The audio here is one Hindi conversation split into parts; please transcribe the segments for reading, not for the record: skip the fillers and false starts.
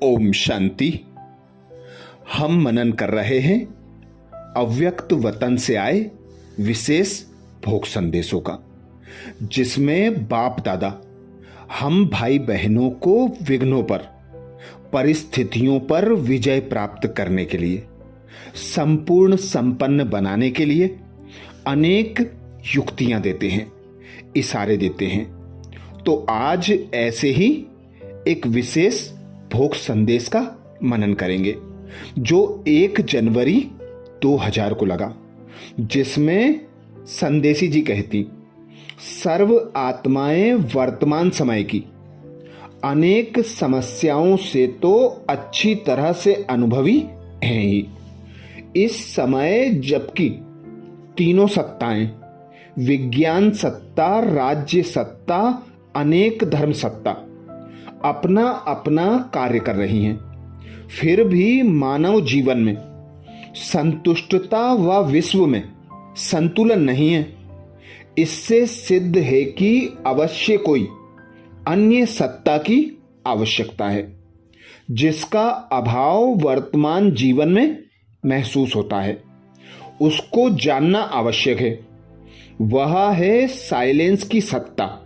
ओम शांति। हम मनन कर रहे हैं अव्यक्त वतन से आए विशेष भोग संदेशों का, जिसमें बाप दादा हम भाई बहनों को विघ्नों पर, परिस्थितियों पर विजय प्राप्त करने के लिए, संपूर्ण संपन्न बनाने के लिए अनेक युक्तियां देते हैं, इशारे देते हैं। तो आज ऐसे ही एक विशेष भोग संदेश का मनन करेंगे जो 1 जनवरी 2000 को लगा, जिसमें संदेशी जी कहती, सर्व आत्माएं वर्तमान समय की अनेक समस्याओं से तो अच्छी तरह से अनुभवी हैं ही। इस समय जबकि तीनों सत्ताएं, विज्ञान सत्ता, राज्य सत्ता, अनेक धर्म सत्ता अपना अपना कार्य कर रही हैं, फिर भी मानव जीवन में संतुष्टता व विश्व में संतुलन नहीं है। इससे सिद्ध है कि अवश्य कोई अन्य सत्ता की आवश्यकता है, जिसका अभाव वर्तमान जीवन में महसूस होता है। उसको जानना आवश्यक है। वह है साइलेंस की सत्ता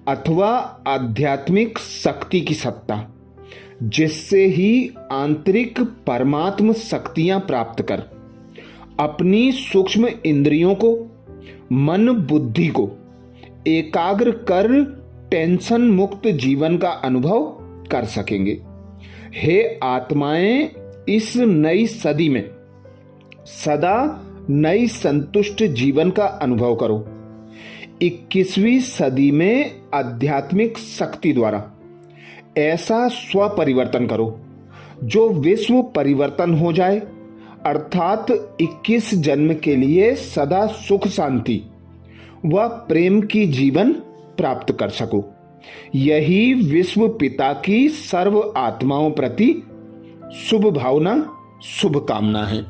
अथवा आध्यात्मिक शक्ति की सत्ता, जिससे ही आंतरिक परमात्म शक्तियां प्राप्त कर अपनी सूक्ष्म इंद्रियों को, मन बुद्धि को एकाग्र कर टेंशन मुक्त जीवन का अनुभव कर सकेंगे। हे आत्माएं, इस नई सदी में सदा नई संतुष्ट जीवन का अनुभव करो। 21वीं सदी में आध्यात्मिक शक्ति द्वारा ऐसा स्व परिवर्तन करो जो विश्व परिवर्तन हो जाए, अर्थात 21 जन्म के लिए सदा सुख शांति व प्रेम की जीवन प्राप्त कर सको। यही विश्व पिता की सर्व आत्माओं प्रति शुभ भावना, शुभ कामना है।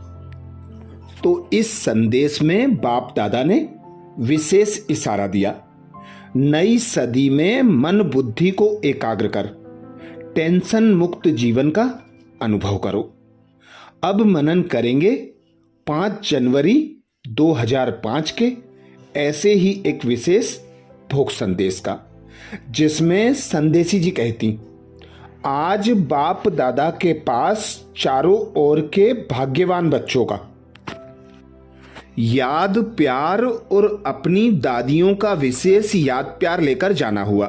तो इस संदेश में बाप दादा ने विशेष इशारा दिया, नई सदी में मन बुद्धि को एकाग्र कर टेंशन मुक्त जीवन का अनुभव करो। अब मनन करेंगे 5 जनवरी 2005 के ऐसे ही एक विशेष भोग संदेश का, जिसमें संदेशी जी कहती, आज बाप दादा के पास चारों ओर के भाग्यवान बच्चों का याद प्यार और अपनी दादियों का विशेष याद प्यार लेकर जाना हुआ।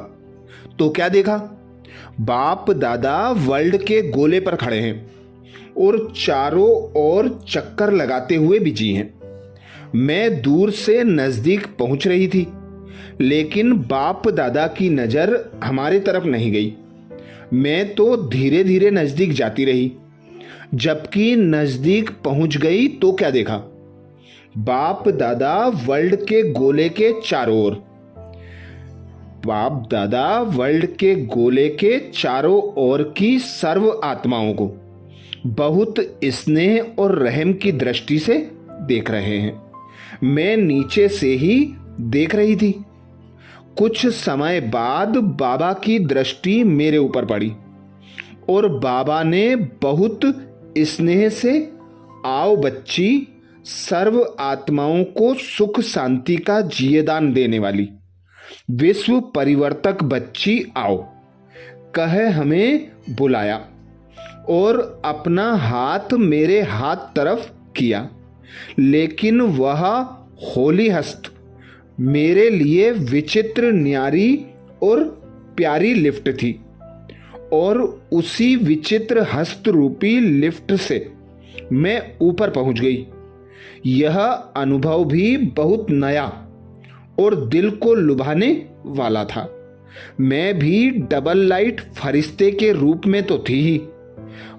तो क्या देखा, बाप दादा वर्ल्ड के गोले पर खड़े हैं और चारों ओर चक्कर लगाते हुए बिजी हैं। मैं दूर से नजदीक पहुंच रही थी, लेकिन बाप दादा की नजर हमारे तरफ नहीं गई। मैं तो धीरे धीरे नजदीक जाती रही। जबकि नजदीक पहुंच गई तो क्या देखा, बाप दादा वर्ल्ड के गोले के चारों ओर, बाप दादा वर्ल्ड के गोले के चारों ओर की सर्व आत्माओं को बहुत स्नेह और रहम की दृष्टि से देख रहे हैं। मैं नीचे से ही देख रही थी। कुछ समय बाद बाबा की दृष्टि मेरे ऊपर पड़ी और बाबा ने बहुत स्नेह से, आओ बच्ची, सर्व आत्माओं को सुख शांति का जियेदान देने वाली विश्व परिवर्तक बच्ची आओ, कहे हमें बुलाया और अपना हाथ मेरे हाथ तरफ किया। लेकिन वह होली हस्त मेरे लिए विचित्र, न्यारी और प्यारी लिफ्ट थी, और उसी विचित्र हस्त रूपी लिफ्ट से मैं ऊपर पहुंच गई। यह अनुभव भी बहुत नया और दिल को लुभाने वाला था। मैं भी डबल लाइट फरिश्ते के रूप में तो थी ही।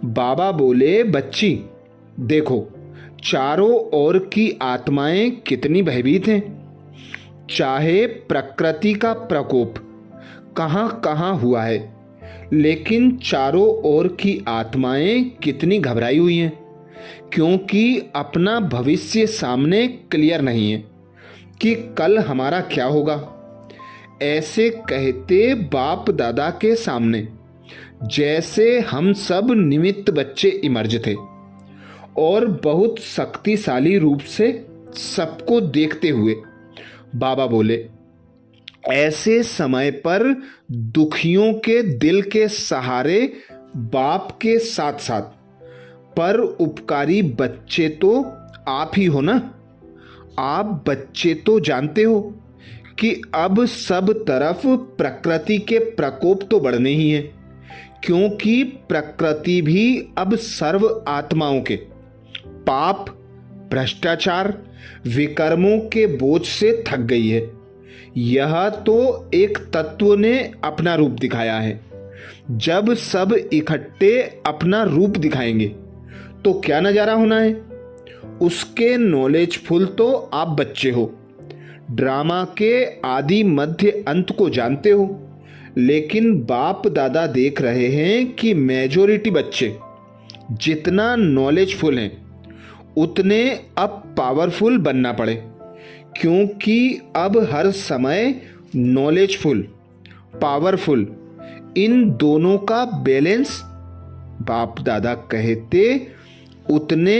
बाबा बोले, बच्ची देखो, चारों ओर की आत्माएं कितनी भयभीत हैं। चाहे प्रकृति का प्रकोप कहां कहां हुआ है, लेकिन चारों ओर की आत्माएं कितनी घबराई हुई हैं, क्योंकि अपना भविष्य सामने क्लियर नहीं है कि कल हमारा क्या होगा। ऐसे कहते बाप दादा के सामने जैसे हम सब निमित्त बच्चे इमर्ज थे और बहुत शक्तिशाली रूप से सबको देखते हुए बाबा बोले, ऐसे समय पर दुखियों के दिल के सहारे बाप के साथ साथ पर उपकारी बच्चे तो आप ही हो ना। आप बच्चे तो जानते हो कि अब सब तरफ प्रकृति के प्रकोप तो बढ़ने ही हैं, क्योंकि प्रकृति भी अब सर्व आत्माओं के पाप, भ्रष्टाचार, विकर्मों के बोझ से थक गई है। यह तो एक तत्व ने अपना रूप दिखाया है। जब सब इकट्ठे अपना रूप दिखाएंगे तो क्या नजारा होना है। उसके नॉलेजफुल तो आप बच्चे हो, ड्रामा के आदि मध्य अंत को जानते हो, लेकिन बाप दादा देख रहे हैं कि मेजॉरिटी बच्चे जितना नॉलेजफुल हैं उतने अब पावरफुल बनना पड़े, क्योंकि अब हर समय नॉलेजफुल, पावरफुल इन दोनों का बैलेंस, बाप दादा कहते उतने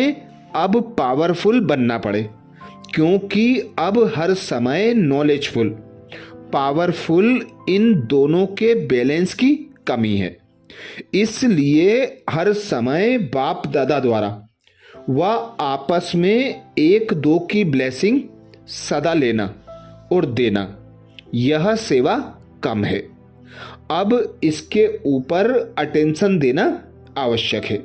अब पावरफुल बनना पड़े, क्योंकि अब हर समय नॉलेजफुल, पावरफुल इन दोनों के बैलेंस की कमी है। इसलिए हर समय बाप दादा द्वारा व आपस में एक दो की ब्लेसिंग सदा लेना और देना, यह सेवा कम है। अब इसके ऊपर अटेंशन देना आवश्यक है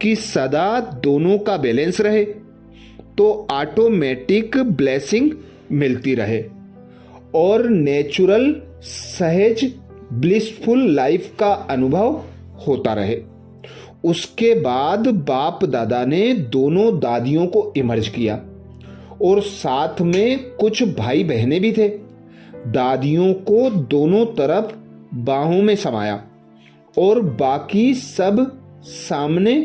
कि सदा दोनों का बैलेंस रहे, तो ऑटोमेटिक ब्लेसिंग मिलती रहे और नेचुरल सहज ब्लिसफुल लाइफ का अनुभव होता रहे। उसके बाद बाप दादा ने दोनों दादियों को इमर्ज किया और साथ में कुछ भाई बहनें भी थे। दादियों को दोनों तरफ बाहों में समाया और बाकी सब सामने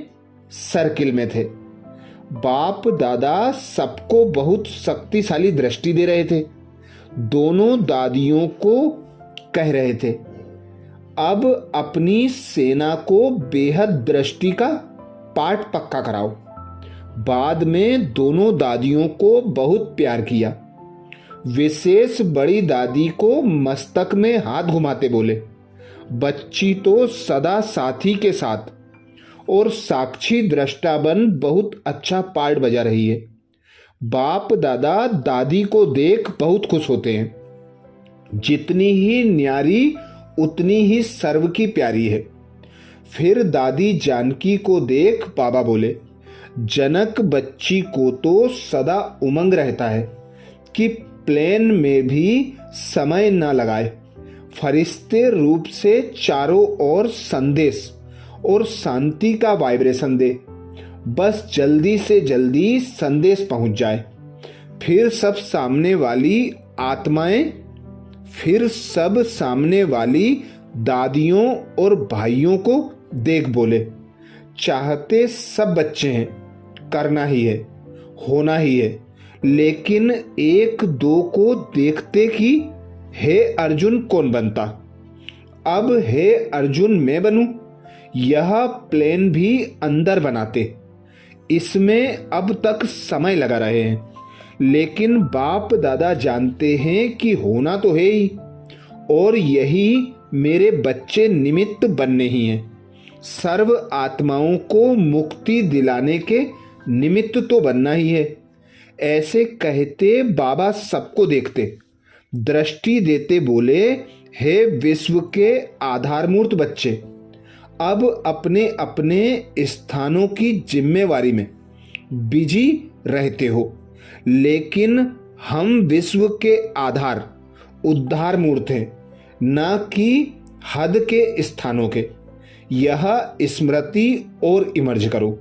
सर्किल में थे। बाप दादा सबको बहुत शक्तिशाली दृष्टि दे रहे थे। दोनों दादियों को कह रहे थे, अब अपनी सेना को बेहद दृष्टि का पाठ पक्का कराओ। बाद में दोनों दादियों को बहुत प्यार किया। विशेष बड़ी दादी को मस्तक में हाथ घुमाते बोले, बच्ची तो सदा साथी के साथ और साक्षी दृष्टा बन बहुत अच्छा पार्ट बजा रही है। बाप दादा दादी को देख बहुत खुश होते हैं। जितनी ही न्यारी उतनी ही सर्व की प्यारी है। फिर दादी जानकी को देख बाबा बोले, जनक बच्ची को तो सदा उमंग रहता है कि प्लेन में भी समय न लगाए, फरिश्ते रूप से चारों ओर संदेश और शांति का वाइब्रेशन दे, बस जल्दी से जल्दी संदेश पहुंच जाए। फिर सब सामने वाली दादियों और भाइयों को देख बोले, चाहते सब बच्चे हैं, करना ही है, होना ही है, लेकिन एक दो को देखते कि हे अर्जुन कौन बनता। अब हे अर्जुन मैं बनूं, यह प्लेन भी अंदर बनाते। इसमें अब तक समय लगा रहे हैं, लेकिन बाप दादा जानते हैं कि होना तो है ही, और यही मेरे बच्चे निमित्त बनने ही हैं। सर्व आत्माओं को मुक्ति दिलाने के निमित्त तो बनना ही है। ऐसे कहते बाबा सबको देखते, दृष्टि देते बोले, हे विश्व के आधारमूर्त बच्चे, अब अपने अपने स्थानों की जिम्मेवारी में बिजी रहते हो, लेकिन हम विश्व के आधार उद्धार मूर्त हैं, न कि हद के स्थानों के। यह स्मृति और इमर्ज करो।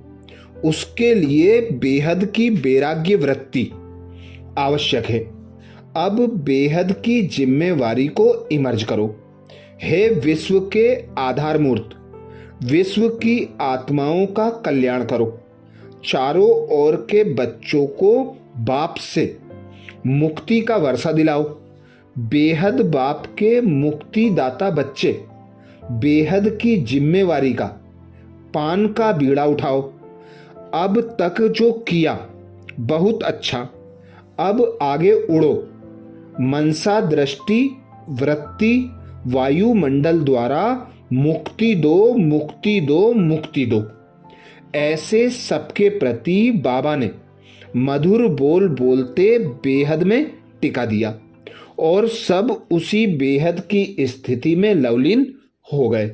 उसके लिए बेहद की वैराग्य वृत्ति आवश्यक है। अब बेहद की जिम्मेवारी को इमर्ज करो। हे विश्व के आधार मूर्त, विश्व की आत्माओं का कल्याण करो। चारों ओर के बच्चों को बाप से मुक्ति का वर्षा दिलाओ। बेहद बाप के मुक्तिदाता बच्चे बेहद की जिम्मेवारी का पान का बीड़ा उठाओ। अब तक जो किया बहुत अच्छा, अब आगे उड़ो। मनसा दृष्टि वृत्ति वायुमंडल द्वारा मुक्ति दो, मुक्ति दो, मुक्ति दो। ऐसे सबके प्रति बाबा ने मधुर बोल बोलते बेहद में टिका दिया और सब उसी बेहद की स्थिति में लवलीन हो गए।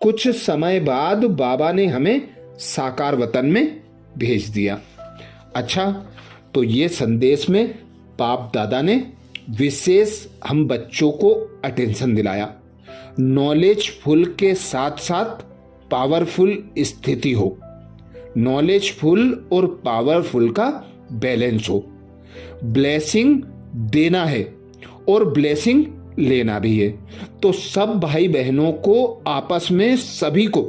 कुछ समय बाद बाबा ने हमें साकार वतन में भेज दिया। अच्छा, तो ये संदेश में बाप दादा ने विशेष हम बच्चों को अटेंशन दिलाया। नॉलेजफुल के साथ साथ पावरफुल स्थिति हो, नॉलेजफुल और पावरफुल का बैलेंस हो। ब्लेसिंग देना है और ब्लेसिंग लेना भी है। तो सब भाई बहनों को आपस में सभी को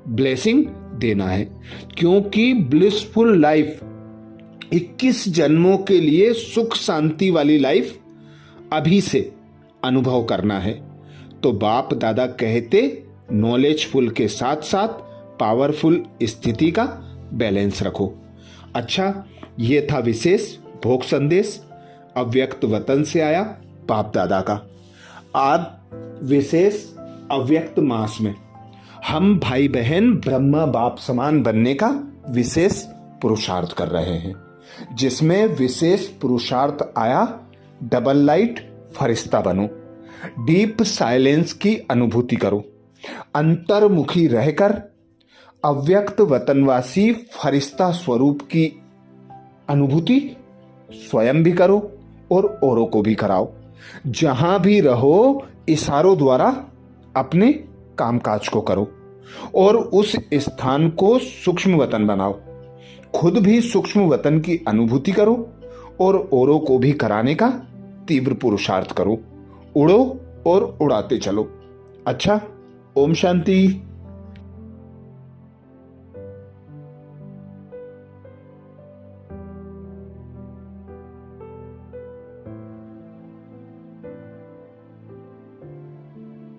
ब्लेसिंग देना है, क्योंकि ब्लिसफुल लाइफ 21 जन्मों के लिए सुख शांति वाली लाइफ अभी से अनुभव करना है। तो बाप दादा कहते नॉलेजफुल के साथ साथ पावरफुल स्थिति का बैलेंस रखो। अच्छा, ये था विशेष भोग संदेश अव्यक्त वतन से आया बाप दादा का। आज विशेष अव्यक्त मास में हम भाई बहन ब्रह्मा बाप समान बनने का विशेष पुरुषार्थ कर रहे हैं, जिसमें विशेष पुरुषार्थ आया डबल लाइट फरिश्ता बनो। डीप साइलेंस की अनुभूति करो। अंतर्मुखी रहकर अव्यक्त वतनवासी फरिश्ता स्वरूप की अनुभूति स्वयं भी करो और औरों को भी कराओ। जहां भी रहो इशारों द्वारा अपने कामकाज को करो और उस स्थान को सूक्ष्म वतन बनाओ। खुद भी सूक्ष्म वतन की अनुभूति करो और औरों को भी कराने का तीव्र पुरुषार्थ करो। उड़ो और उड़ाते चलो। अच्छा, ओम शांति।